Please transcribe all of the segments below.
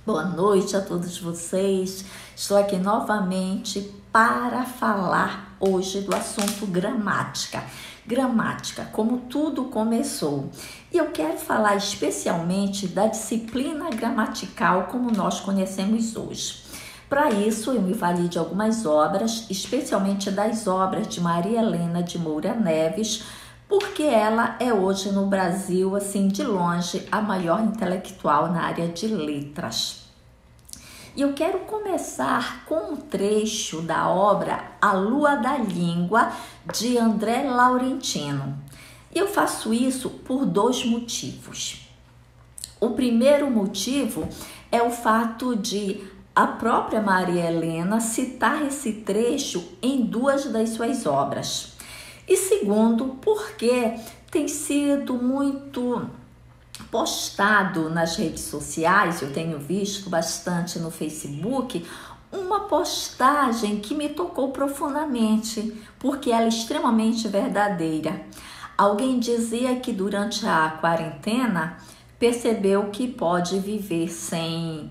Boa noite a todos vocês. Estou aqui novamente para falar hoje do assunto gramática. Gramática, como tudo começou. E eu quero falar especialmente da disciplina gramatical como nós conhecemos hoje. Para isso, eu me vali de algumas obras, especialmente das obras de Maria Helena de Moura Neves, porque ela é hoje no Brasil, assim, de longe, a maior intelectual na área de letras. E eu quero começar com um trecho da obra A Lua da Língua, de André Laurentino. E eu faço isso por dois motivos. O primeiro motivo é o fato de a própria Maria Helena citar esse trecho em duas das suas obras. E segundo, porque tem sido muito postado nas redes sociais, eu tenho visto bastante no Facebook, uma postagem que me tocou profundamente, porque ela é extremamente verdadeira. Alguém dizia que durante a quarentena percebeu que pode viver sem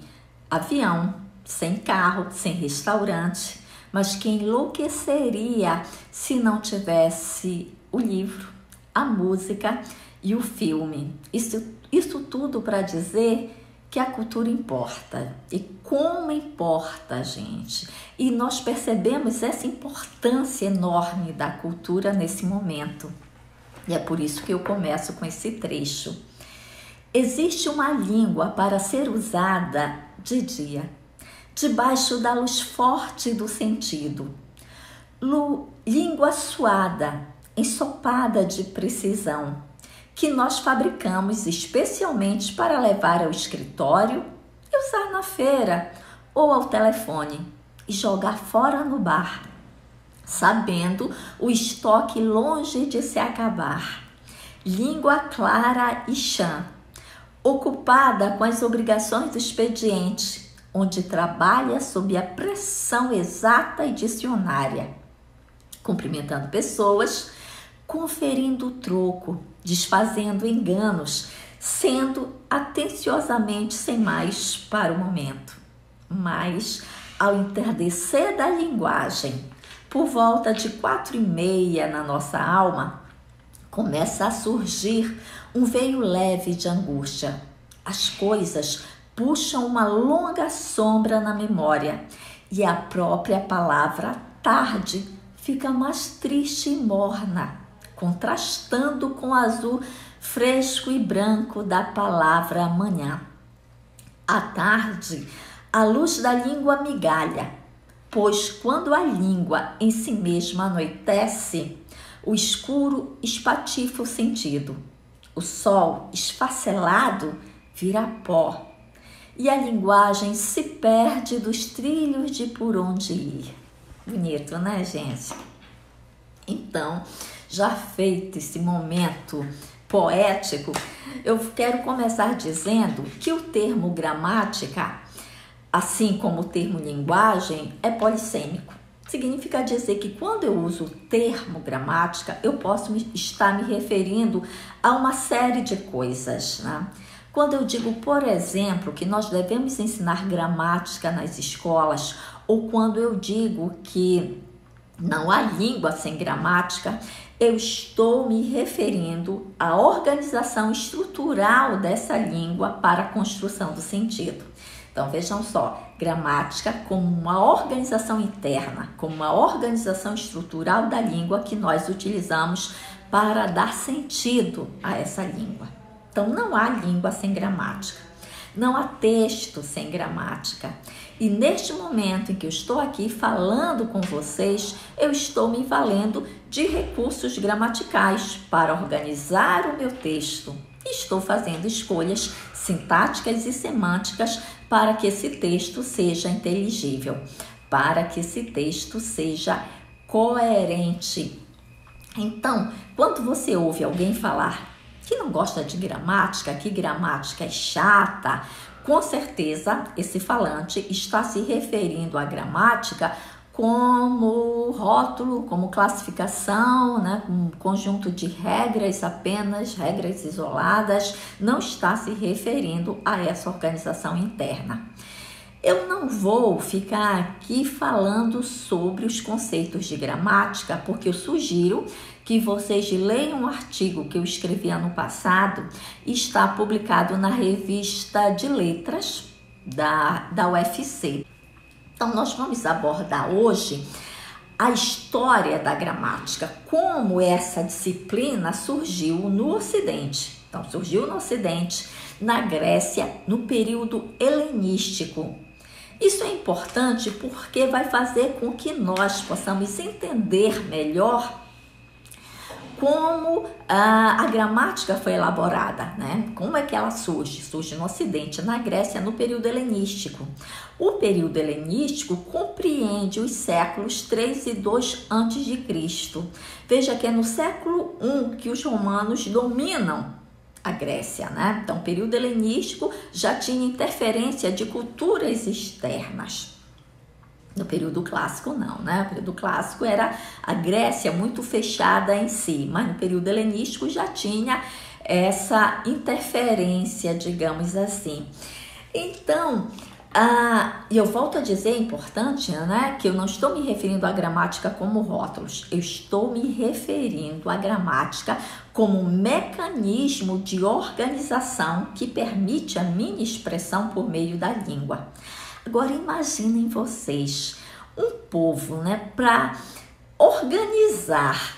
avião, sem carro, sem restaurante, mas que enlouqueceria se não tivesse o livro, a música e o filme. Isso tudo para dizer que a cultura importa. E como importa, gente. E nós percebemos essa importância enorme da cultura nesse momento. E é por isso que eu começo com esse trecho. Existe uma língua para ser usada de dia, debaixo da luz forte do sentido. Língua suada, ensopada de precisão, que nós fabricamos especialmente para levar ao escritório e usar na feira ou ao telefone e jogar fora no bar, sabendo o estoque longe de se acabar. Língua clara e chã, ocupada com as obrigações do expediente, onde trabalha sob a pressão exata e dicionária, cumprimentando pessoas, conferindo troco, desfazendo enganos, sendo atenciosamente sem mais para o momento. Mas, ao entardecer da linguagem, por volta de 4:30 na nossa alma, começa a surgir um veio leve de angústia. As coisas puxam uma longa sombra na memória e a própria palavra tarde fica mais triste e morna, contrastando com o azul fresco e branco da palavra manhã. À tarde, a luz da língua migalha, pois quando a língua em si mesma anoitece, o escuro espatifa o sentido. O sol esfacelado vira pó e a linguagem se perde dos trilhos de por onde ir. Bonito, né, gente? Então, já feito esse momento poético, eu quero começar dizendo que o termo gramática, assim como o termo linguagem, é polissêmico. Significa dizer que quando eu uso o termo gramática, eu posso estar me referindo a uma série de coisas, né? Quando eu digo, por exemplo, que nós devemos ensinar gramática nas escolas, ou quando eu digo que não há língua sem gramática, eu estou me referindo à organização estrutural dessa língua para a construção do sentido. Então, vejam só, gramática como uma organização interna, como uma organização estrutural da língua que nós utilizamos para dar sentido a essa língua. Então, não há língua sem gramática, não há texto sem gramática. E neste momento em que eu estou aqui falando com vocês, eu estou me valendo de recursos gramaticais para organizar o meu texto. E estou fazendo escolhas sintáticas e semânticas para que esse texto seja inteligível, para que esse texto seja coerente. Então, quando você ouve alguém falar que não gosta de gramática, que gramática é chata, com certeza esse falante está se referindo à gramática como rótulo, como classificação, né, um conjunto de regras apenas, regras isoladas, não está se referindo a essa organização interna. Eu não vou ficar aqui falando sobre os conceitos de gramática, porque eu sugiro que vocês leiam um artigo que eu escrevi ano passado, está publicado na revista de letras da UFC. Então, nós vamos abordar hoje a história da gramática, como essa disciplina surgiu no Ocidente. Então, surgiu no Ocidente, na Grécia, no período helenístico. Isso é importante porque vai fazer com que nós possamos entender melhor como a gramática foi elaborada, né? Como é que ela surge? Surge no Ocidente, na Grécia, no período helenístico. O período helenístico compreende os séculos 3 e 2 a.C. Veja que é no século I que os romanos dominam a Grécia, né? Então, o período helenístico já tinha interferência de culturas externas. No período clássico não, né? No período clássico era a Grécia muito fechada em si, mas no período helenístico já tinha essa interferência, digamos assim. Então, eu volto a dizer, é importante, né, que eu não estou me referindo à gramática como rótulos, eu estou me referindo à gramática como um mecanismo de organização que permite a minha expressão por meio da língua. Agora, imaginem vocês, um povo, né, para organizar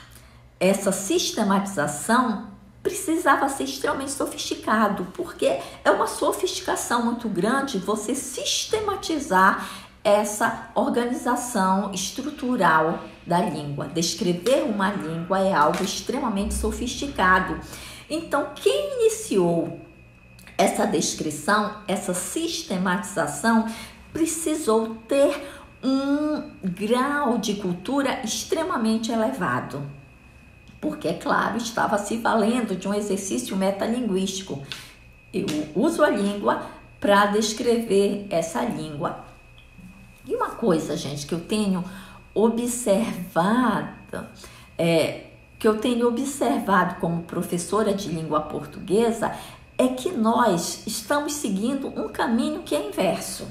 essa sistematização, precisava ser extremamente sofisticado, porque é uma sofisticação muito grande você sistematizar essa organização estrutural da língua. Descrever uma língua é algo extremamente sofisticado. Então, quem iniciou essa descrição, essa sistematização, precisou ter um grau de cultura extremamente elevado, porque, é claro, estava se valendo de um exercício metalinguístico. Eu uso a língua para descrever essa língua. E uma coisa, gente, que eu tenho observado, como professora de língua portuguesa, é que nós estamos seguindo um caminho que é inverso.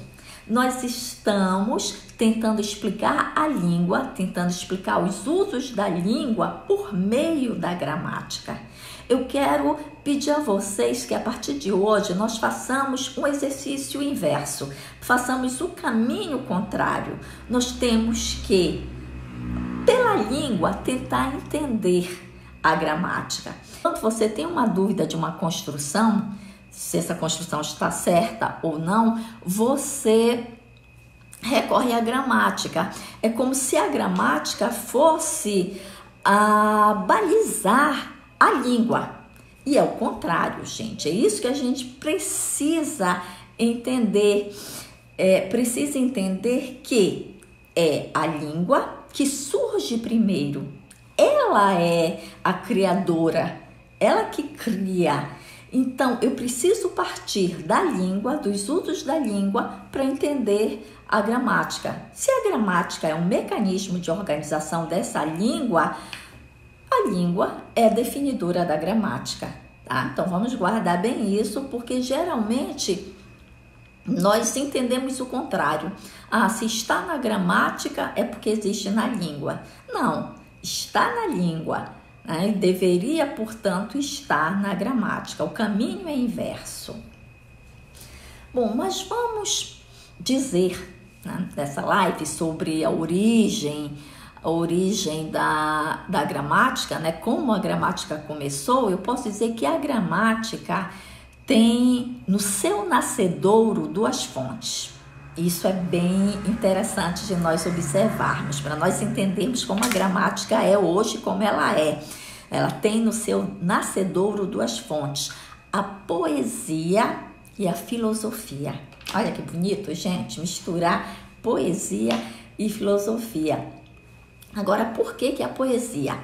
Nós estamos tentando explicar a língua, tentando explicar os usos da língua por meio da gramática. Eu quero pedir a vocês que a partir de hoje nós façamos um exercício inverso, façamos o caminho contrário. Nós temos que, pela língua, tentar entender a gramática. Quando você tem uma dúvida de uma construção, se essa construção está certa ou não, você recorre à gramática. É como se a gramática fosse balizar a língua. E é o contrário, gente. É isso que a gente precisa entender. Precisa entender que é a língua que surge primeiro. Ela é a criadora, ela que cria. Então, eu preciso partir da língua, dos usos da língua, para entender a gramática. Se a gramática é um mecanismo de organização dessa língua, a língua é a definidora da gramática, tá? Então, vamos guardar bem isso, porque geralmente nós entendemos o contrário. Se está na gramática é porque existe na língua. Não, está na língua, né? Deveria, portanto, estar na gramática. O caminho é inverso. Bom, mas vamos dizer, né, nessa live sobre a origem da gramática, né? Como a gramática começou. Eu posso dizer que a gramática tem no seu nascedouro duas fontes. Isso é bem interessante de nós observarmos, para nós entendermos como a gramática é hoje, como ela é. Ela tem no seu nascedouro duas fontes, a poesia e a filosofia. Olha que bonito, gente, misturar poesia e filosofia. Agora, por que a poesia?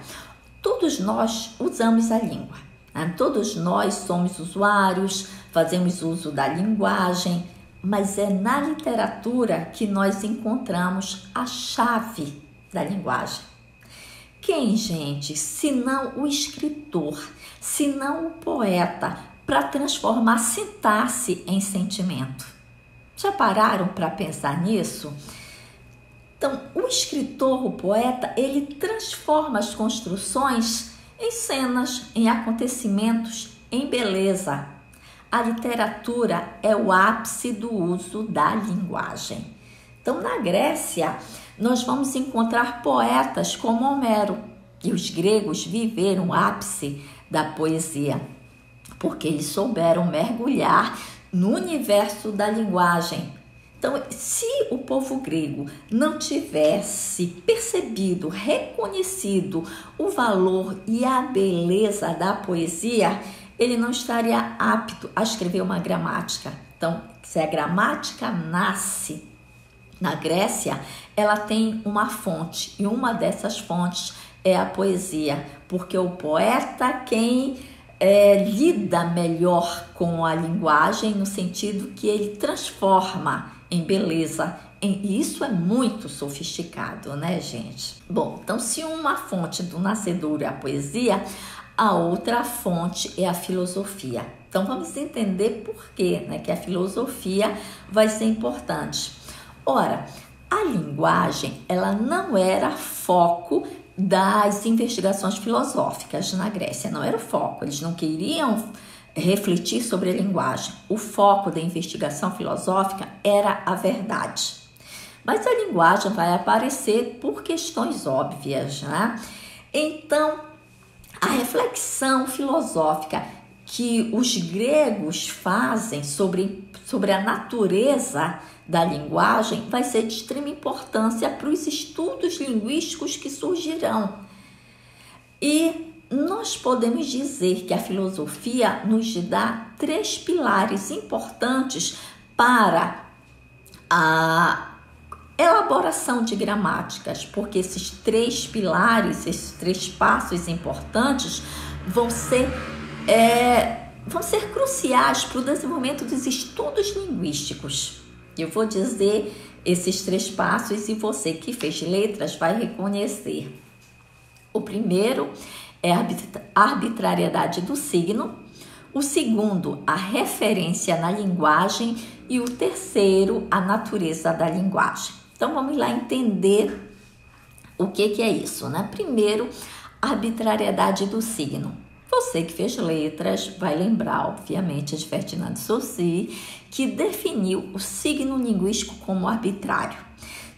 Todos nós usamos a língua, né? Todos nós somos usuários, fazemos uso da linguagem, mas é na literatura que nós encontramos a chave da linguagem. Quem, gente, se não o escritor, se não o poeta, para transformar sintaxe em sentimento? Já pararam para pensar nisso? Então, o escritor, o poeta, ele transforma as construções em cenas, em acontecimentos, em beleza. A literatura é o ápice do uso da linguagem. Então, na Grécia, nós vamos encontrar poetas como Homero. E os gregos viveram o ápice da poesia, porque eles souberam mergulhar no universo da linguagem. Então, se o povo grego não tivesse percebido, reconhecido o valor e a beleza da poesia, ele não estaria apto a escrever uma gramática. Então, se a gramática nasce na Grécia, ela tem uma fonte, e uma dessas fontes é a poesia, porque o poeta quem lida melhor com a linguagem, no sentido que ele transforma em beleza. E isso é muito sofisticado, né, gente? Bom, então se uma fonte do nascedouro é a poesia, a outra fonte é a filosofia. Então vamos entender por quê, né, que a filosofia vai ser importante. Ora, a linguagem, ela não era foco das investigações filosóficas na Grécia, não era o foco, eles não queriam refletir sobre a linguagem. O foco da investigação filosófica era a verdade. Mas a linguagem vai aparecer por questões óbvias, né? Então, a reflexão filosófica que os gregos fazem sobre a natureza da linguagem vai ser de extrema importância para os estudos linguísticos que surgirão. E nós podemos dizer que a filosofia nos dá 3 pilares importantes para a elaboração de gramáticas, porque esses 3 pilares, esses 3 passos importantes vão ser cruciais para o desenvolvimento dos estudos linguísticos. Eu vou dizer esses 3 passos e você que fez letras vai reconhecer. O primeiro é a arbitrariedade do signo, o segundo, a referência na linguagem e o terceiro, a natureza da linguagem. Então, vamos lá entender o que é isso, né? Primeiro, a arbitrariedade do signo. Você que fez letras vai lembrar, obviamente, de Ferdinand de Saussure, que definiu o signo linguístico como arbitrário.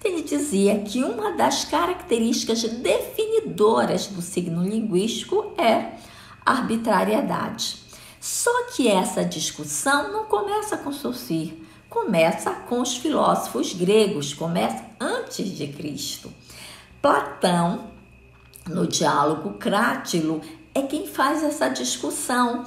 Ele dizia que uma das características definidoras do signo linguístico é a arbitrariedade. Só que essa discussão não começa com Saussure, começa com os filósofos gregos, começa antes de Cristo. Platão, no diálogo Crátilo, é quem faz essa discussão.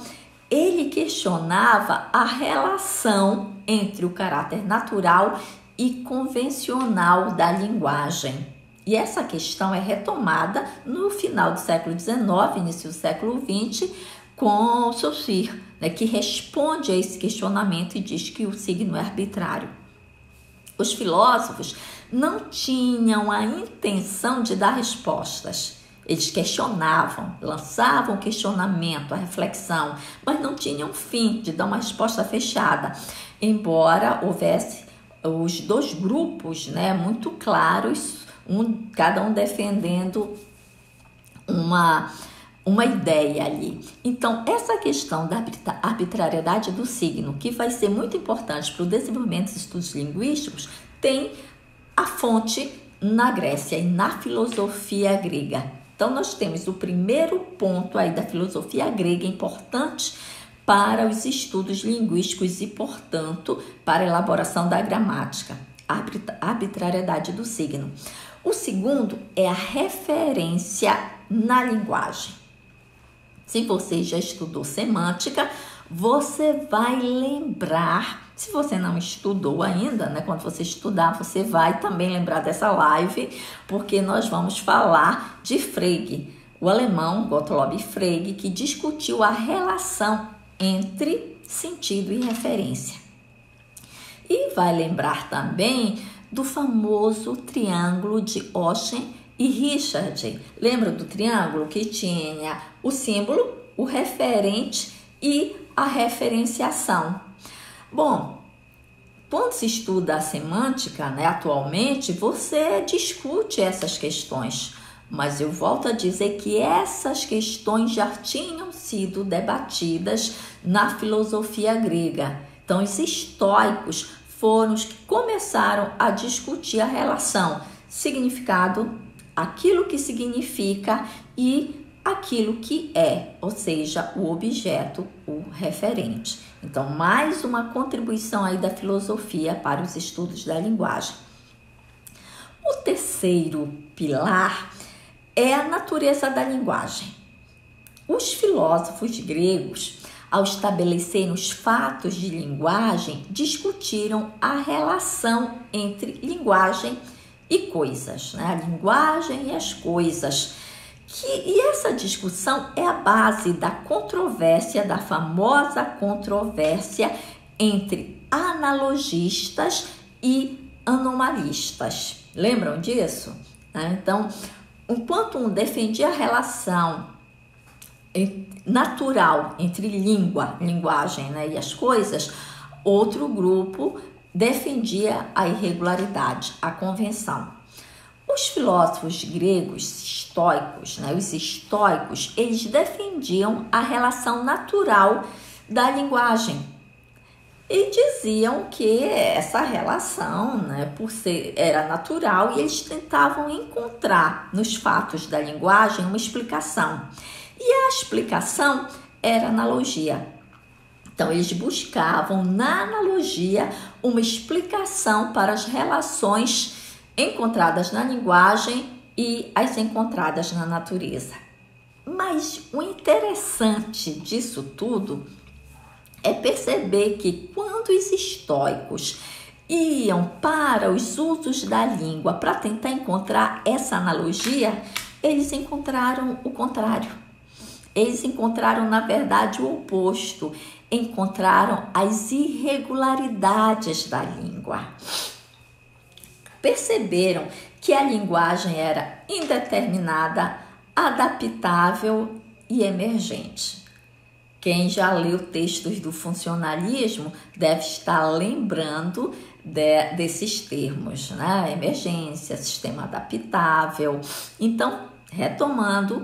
Ele questionava a relação entre o caráter natural e convencional da linguagem. E essa questão é retomada no final do século XIX, início do século XX, com Saussure, né, que responde a esse questionamento e diz que o signo é arbitrário. Os filósofos não tinham a intenção de dar respostas. Eles questionavam, lançavam o questionamento, a reflexão, mas não tinham fim de dar uma resposta fechada, embora houvesse os 2 grupos, né, muito claros, cada um defendendo uma ideia ali. Então, essa questão da arbitrariedade do signo, que vai ser muito importante para o desenvolvimento dos estudos linguísticos, tem a fonte na Grécia e na filosofia grega. Então, nós temos o primeiro ponto aí da filosofia grega importante para os estudos linguísticos e, portanto, para a elaboração da gramática, a arbitrariedade do signo. O segundo é a referência na linguagem. Se você já estudou semântica, você vai lembrar. Se você não estudou ainda, né, quando você estudar, você vai também lembrar dessa live, porque nós vamos falar de Frege, o alemão Gottlob Frege, que discutiu a relação entre sentido e referência. E vai lembrar também do famoso triângulo de Ochen e Richard. Lembra do triângulo que tinha o símbolo, o referente e a referenciação? Bom, quando se estuda a semântica, atualmente, você discute essas questões, mas eu volto a dizer que essas questões já tinham sido debatidas na filosofia grega. Então, os estoicos foram os que começaram a discutir a relação significado, aquilo que significa e aquilo que é, ou seja, o objeto, o referente. Então, mais uma contribuição aí da filosofia para os estudos da linguagem. O terceiro pilar é a natureza da linguagem. Os filósofos gregos, ao estabelecerem os fatos de linguagem, discutiram a relação entre linguagem e coisas, a linguagem e as coisas. E essa discussão é a base da controvérsia, da famosa controvérsia entre analogistas e anomalistas. Lembram disso? Então, enquanto um defendia a relação natural entre linguagem, e as coisas, outro grupo defendia a irregularidade, a convenção. Os filósofos gregos estoicos, os estoicos, eles defendiam a relação natural da linguagem e diziam que essa relação, era natural, e eles tentavam encontrar nos fatos da linguagem uma explicação. E a explicação era analogia. Então, eles buscavam na analogia uma explicação para as relações encontradas na linguagem e as encontradas na natureza. Mas o interessante disso tudo é perceber que quando os estoicos iam para os usos da língua para tentar encontrar essa analogia, eles encontraram o contrário. Eles encontraram, na verdade, o oposto. Encontraram as irregularidades da língua. Perceberam que a linguagem era indeterminada, adaptável e emergente. Quem já leu textos do funcionalismo deve estar lembrando desses termos, Emergência, sistema adaptável. Então, retomando,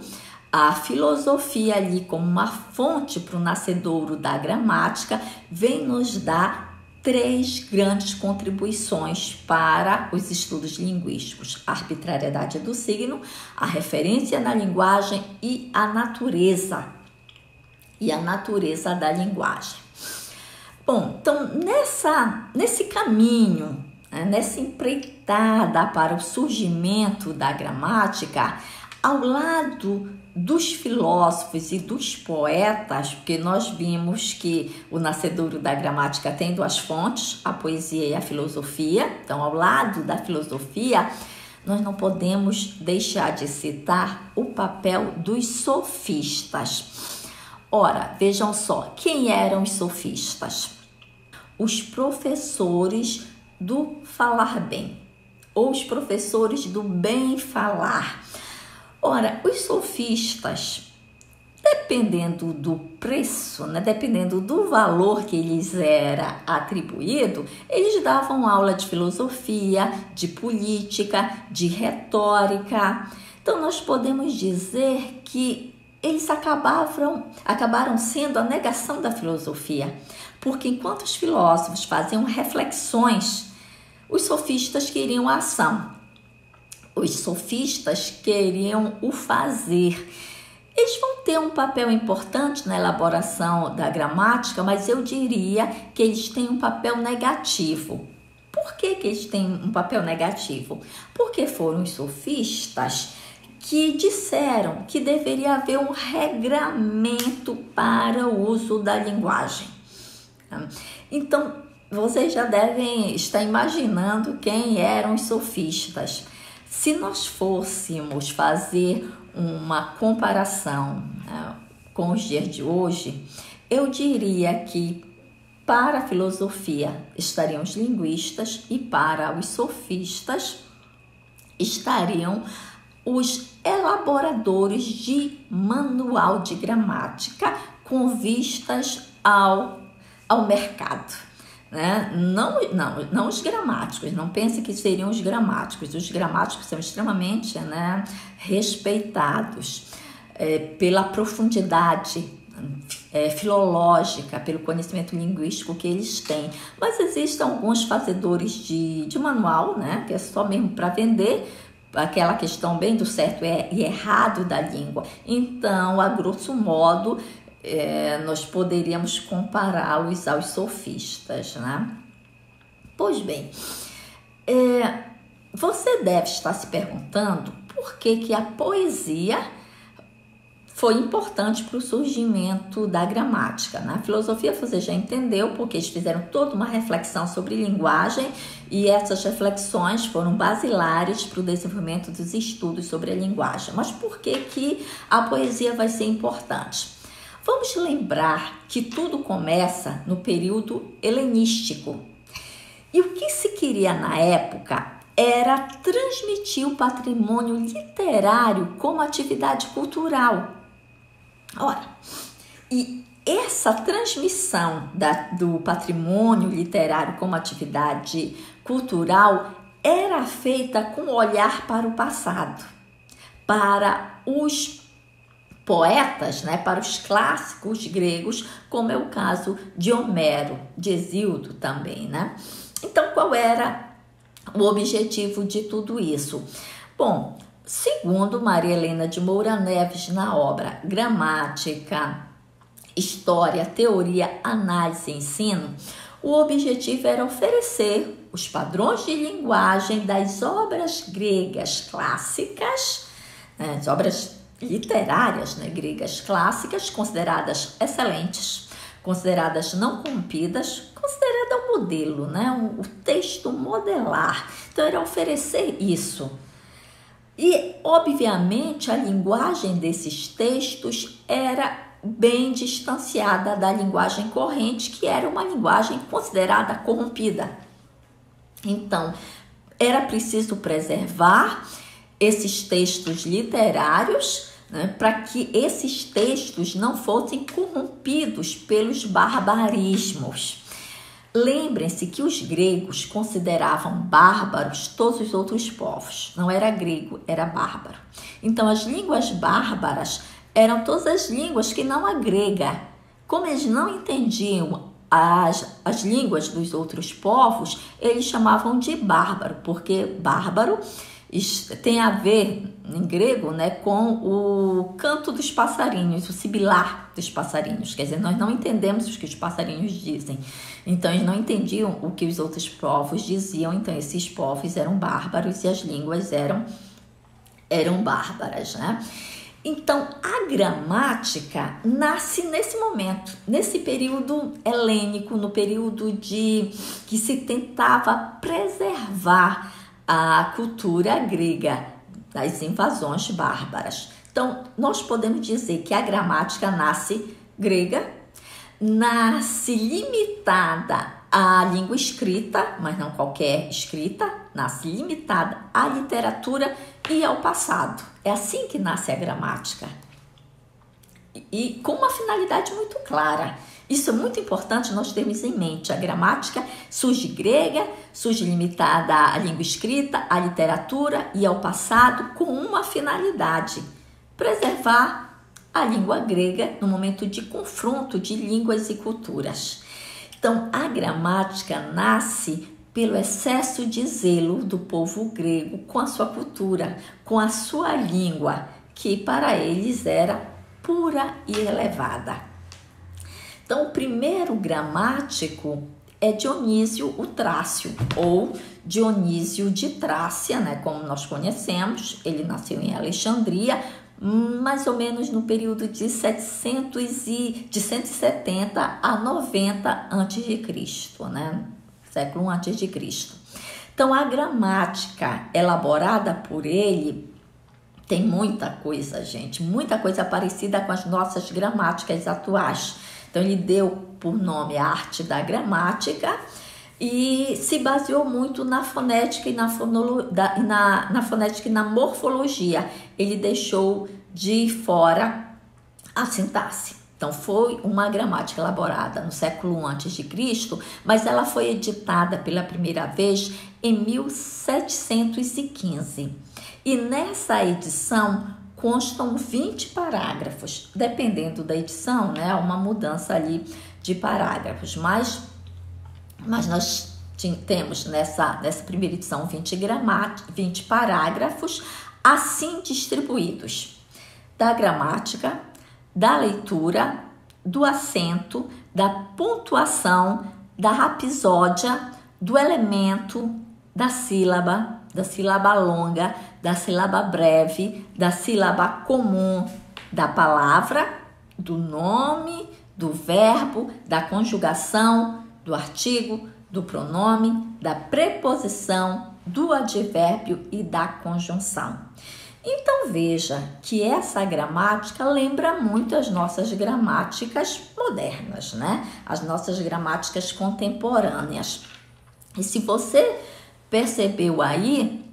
a filosofia ali como uma fonte para o nascedouro da gramática vem nos dar 3 grandes contribuições para os estudos linguísticos: a arbitrariedade do signo, a referência na linguagem e a natureza da linguagem. Bom, então nesse caminho, nessa empreitada para o surgimento da gramática, ao lado dos filósofos e dos poetas, porque nós vimos que o nascedouro da gramática tem 2 fontes, a poesia e a filosofia. Então, ao lado da filosofia, nós não podemos deixar de citar o papel dos sofistas. Ora, vejam só, quem eram os sofistas? Os professores do falar bem, ou os professores do bem falar. Ora, os sofistas, dependendo do preço, dependendo do valor que lhes era atribuído, eles davam aula de filosofia, de política, de retórica. Então, nós podemos dizer que eles acabaram sendo a negação da filosofia, porque enquanto os filósofos faziam reflexões, os sofistas queriam a ação. Os sofistas queriam o fazer. Eles vão ter um papel importante na elaboração da gramática, mas eu diria que eles têm um papel negativo. Por que eles têm um papel negativo? Porque foram os sofistas que disseram que deveria haver um regramento para o uso da linguagem. Então, vocês já devem estar imaginando quem eram os sofistas. Se nós fôssemos fazer uma comparação com os dias de hoje, eu diria que Para a filosofia estariam os linguistas e para os sofistas estariam os elaboradores de manual de gramática com vistas ao mercado, né? Não os gramáticos, não pense que seriam os gramáticos são extremamente, né, respeitados pela profundidade filológica, pelo conhecimento linguístico que eles têm, mas existem alguns fazedores de manual, né, que é só mesmo para vender, aquela questão bem do certo e errado da língua. Então, a grosso modo, nós poderíamos compará-los aos sofistas, né? Pois bem, você deve estar se perguntando por que a poesia foi importante para o surgimento da gramática. Na filosofia você já entendeu, porque eles fizeram toda uma reflexão sobre linguagem e essas reflexões foram basilares para o desenvolvimento dos estudos sobre a linguagem. Mas por que a poesia vai ser importante? Vamos lembrar que tudo começa no período helenístico. E o que se queria na época era transmitir o patrimônio literário como atividade cultural. Ora, e essa transmissão do patrimônio literário como atividade cultural era feita com olhar para o passado, para os poetas, né, para os clássicos gregos, como é o caso de Homero, de Hesíodo também, né? Então, qual era o objetivo de tudo isso? Bom, segundo Maria Helena de Moura Neves, na obra Gramática, História, Teoria, Análise e Ensino, o objetivo era oferecer os padrões de linguagem das obras gregas clássicas, né, as obras literárias, né, gregas clássicas, consideradas excelentes, consideradas não corrompidas, considerada um modelo, né, o texto modelar. Então, era oferecer isso. E, obviamente, a linguagem desses textos era bem distanciada da linguagem corrente, que era uma linguagem considerada corrompida. Então, era preciso preservar esses textos literários, né, para que esses textos não fossem corrompidos pelos barbarismos. Lembrem-se que os gregos consideravam bárbaros todos os outros povos. Não era grego, era bárbaro. Então, as línguas bárbaras eram todas as línguas que não a grega. Como eles não entendiam as línguas dos outros povos, eles chamavam de bárbaro, porque bárbaro tem a ver, em grego, né, com o canto dos passarinhos, o sibilar dos passarinhos. Quer dizer, nós não entendemos o que os passarinhos dizem. Então, eles não entendiam o que os outros povos diziam. Então, esses povos eram bárbaros e as línguas eram bárbaras, né? Então, a gramática nasce nesse momento, nesse período helênico, no período que se tentava preservar a cultura grega das invasões bárbaras. Então, nós podemos dizer que a gramática nasce grega, nasce limitada à língua escrita, mas não qualquer escrita, nasce limitada à literatura e ao passado. É assim que nasce a gramática. E com uma finalidade muito clara. Isso é muito importante nós termos em mente. A gramática surge grega, surge limitada à língua escrita, à literatura e ao passado com uma finalidade: preservar a língua grega no momento de confronto de línguas e culturas. Então, a gramática nasce pelo excesso de zelo do povo grego com a sua cultura, com a sua língua, que para eles era pura e elevada. Então, o primeiro gramático é Dionísio o Trácio, ou Dionísio de Trácia, né, como nós conhecemos. Ele nasceu em Alexandria, mais ou menos no período de 170 a 90 a.C., né, século I a.C. Então, a gramática elaborada por ele tem muita coisa, gente, muita coisa parecida com as nossas gramáticas atuais. Então, ele deu por nome a arte da gramática e se baseou muito na fonética e na fonética e na morfologia. Ele deixou de fora a sintaxe. Então, foi uma gramática elaborada no século I a.C., mas ela foi editada pela primeira vez em 1715. E nessa edição constam 20 parágrafos. Dependendo da edição, né, uma mudança ali de parágrafos. Mas nós temos nessa primeira edição 20 parágrafos assim distribuídos: da gramática, da leitura, do acento, da pontuação, da rapsódia, do elemento, da sílaba longa, da sílaba breve, da sílaba comum, da palavra, do nome, do verbo, da conjugação, do artigo, do pronome, da preposição, do advérbio e da conjunção. Então, veja que essa gramática lembra muito as nossas gramáticas modernas, né? As nossas gramáticas contemporâneas. E se você percebeu aí,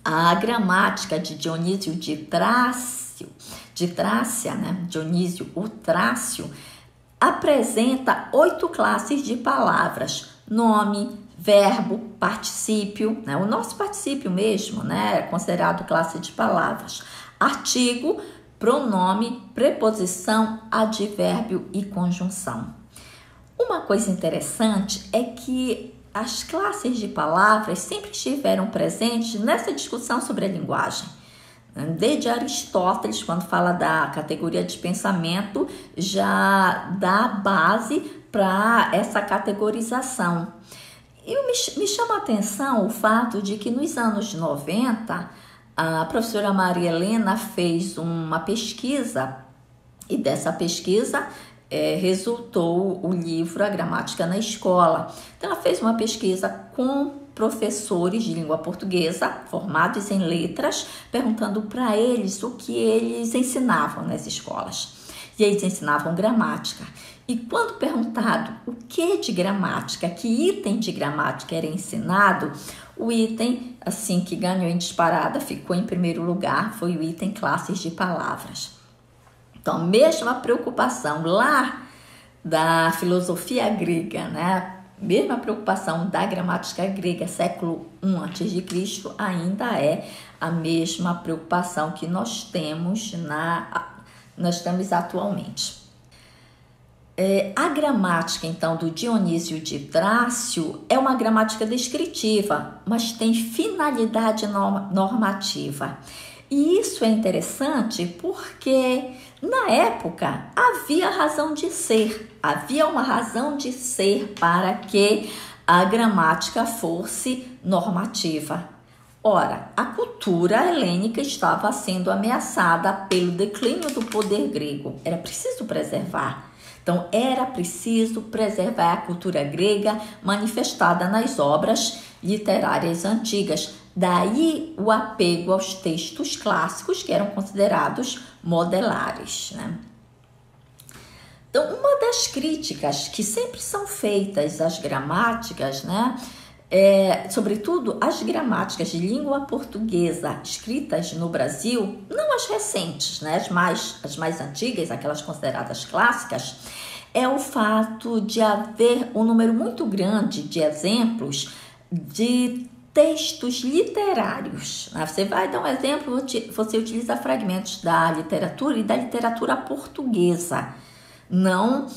a gramática de Dionísio de Trácia, né? Dionísio o Trácio, apresenta 8 classes de palavras: nome, verbo, particípio, né? O nosso particípio mesmo, né? É considerado classe de palavras. Artigo, pronome, preposição, advérbio e conjunção. Uma coisa interessante é que as classes de palavras sempre estiveram presentes nessa discussão sobre a linguagem. Desde Aristóteles, quando fala da categoria de pensamento, já dá base para essa categorização. E me chama a atenção o fato de que nos anos 90, a professora Maria Helena fez uma pesquisa e dessa pesquisa resultou o livro A Gramática na Escola. Então, ela fez uma pesquisa com professores de língua portuguesa formados em letras, perguntando para eles o que eles ensinavam nas escolas. E eles ensinavam gramática. E quando perguntado o que de gramática, que item de gramática era ensinado, o item, assim, que ganhou em disparada, ficou em primeiro lugar, foi o item classes de palavras. Então, a mesma preocupação lá da filosofia grega, né? Mesma preocupação da gramática grega, século I a.C., ainda é a mesma preocupação que nós temos atualmente. A gramática, então, do Dionísio de Trácio é uma gramática descritiva, mas tem finalidade normativa. E isso é interessante porque, na época, havia razão de ser, havia uma razão de ser para que a gramática fosse normativa. Ora, a cultura helênica estava sendo ameaçada pelo declínio do poder grego. Era preciso preservar. Então, era preciso preservar a cultura grega manifestada nas obras literárias antigas. Daí o apego aos textos clássicos, que eram considerados modelares, né? Então, uma das críticas que sempre são feitas às gramáticas, né? Sobretudo as gramáticas de língua portuguesa escritas no Brasil, não as recentes, né? As mais antigas, aquelas consideradas clássicas, é o fato de haver um número muito grande de exemplos de textos literários. Você vai dar um exemplo, você utiliza fragmentos da literatura e da literatura portuguesa, não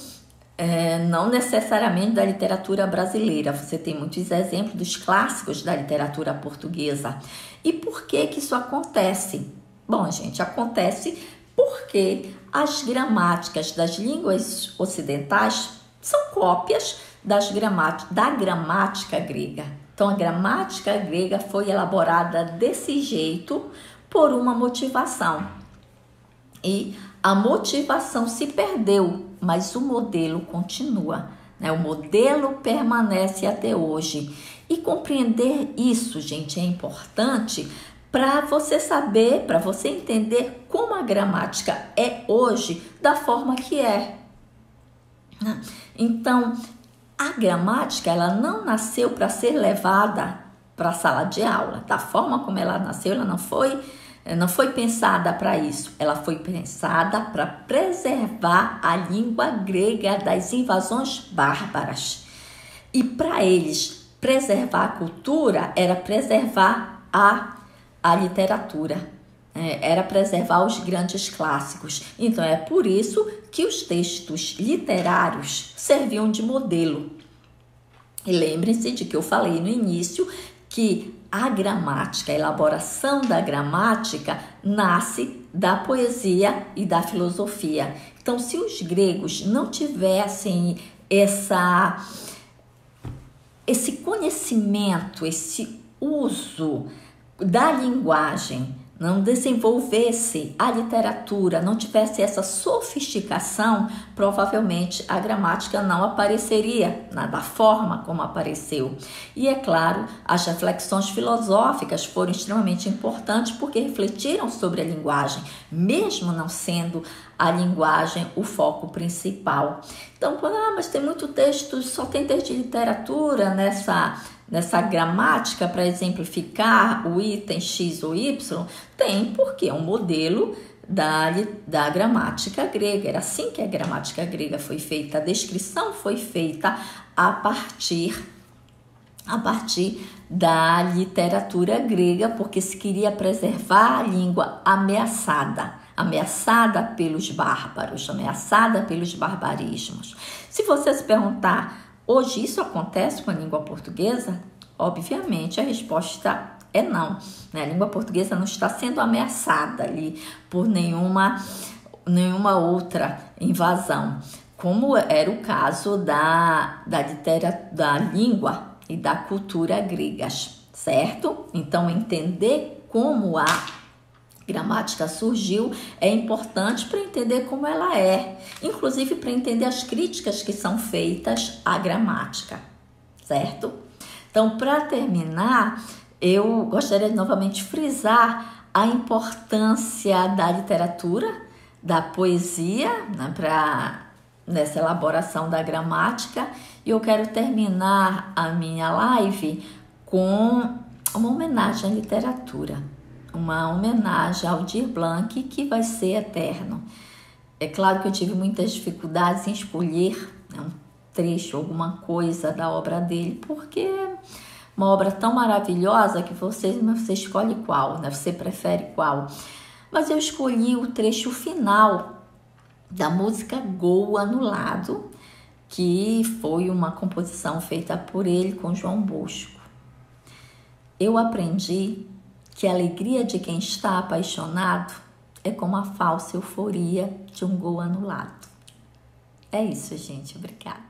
necessariamente da literatura brasileira. Você tem muitos exemplos dos clássicos da literatura portuguesa. E por que que isso acontece? Bom, gente, acontece porque as gramáticas das línguas ocidentais são cópias da gramática grega. Então, a gramática grega foi elaborada desse jeito por uma motivação. E a motivação se perdeu, mas o modelo continua, né? O modelo permanece até hoje. E compreender isso, gente, é importante para você saber, para você entender como a gramática é hoje da forma que é. Então, a gramática, ela não nasceu para ser levada para a sala de aula. Da forma como ela nasceu, ela não foi pensada para isso. Ela foi pensada para preservar a língua grega das invasões bárbaras. E para eles, preservar a cultura era preservar a literatura. Era preservar os grandes clássicos. Então, é por isso que os textos literários serviam de modelo. E lembrem-se de que eu falei no início que a gramática, a elaboração da gramática, nasce da poesia e da filosofia. Então, se os gregos não tivessem esse conhecimento, esse uso da linguagem, não desenvolvesse a literatura, não tivesse essa sofisticação, provavelmente a gramática não apareceria da forma como apareceu. E é claro, as reflexões filosóficas foram extremamente importantes porque refletiram sobre a linguagem, mesmo não sendo a linguagem o foco principal. Então, mas tem muito texto, só tem texto de literatura nessa gramática para exemplificar o item X ou Y? Tem, porque é um modelo da gramática grega. Era assim que a gramática grega foi feita. A descrição foi feita a partir da literatura grega, porque se queria preservar a língua ameaçada pelos bárbaros, ameaçada pelos barbarismos. Se você se perguntar, hoje isso acontece com a língua portuguesa? Obviamente a resposta é não. A língua portuguesa não está sendo ameaçada ali por nenhuma outra invasão, como era o caso da língua e da cultura gregas, certo? Então, entender como a gramática surgiu é importante para entender como ela é, inclusive para entender as críticas que são feitas à gramática, certo? Então, para terminar, eu gostaria de novamente frisar a importância da literatura, da poesia, né, nessa elaboração da gramática. E eu quero terminar a minha live com uma homenagem à literatura, uma homenagem ao Aldir Blanc, que vai ser eterno. É claro que eu tive muitas dificuldades em escolher um trecho, alguma coisa da obra dele, porque é uma obra tão maravilhosa que você escolhe qual, né? Você prefere qual. Mas eu escolhi o trecho final da música Gol Anulado, que foi uma composição feita por ele com João Bosco. Eu aprendi que a alegria de quem está apaixonado é como a falsa euforia de um gol anulado. É isso, gente. Obrigada.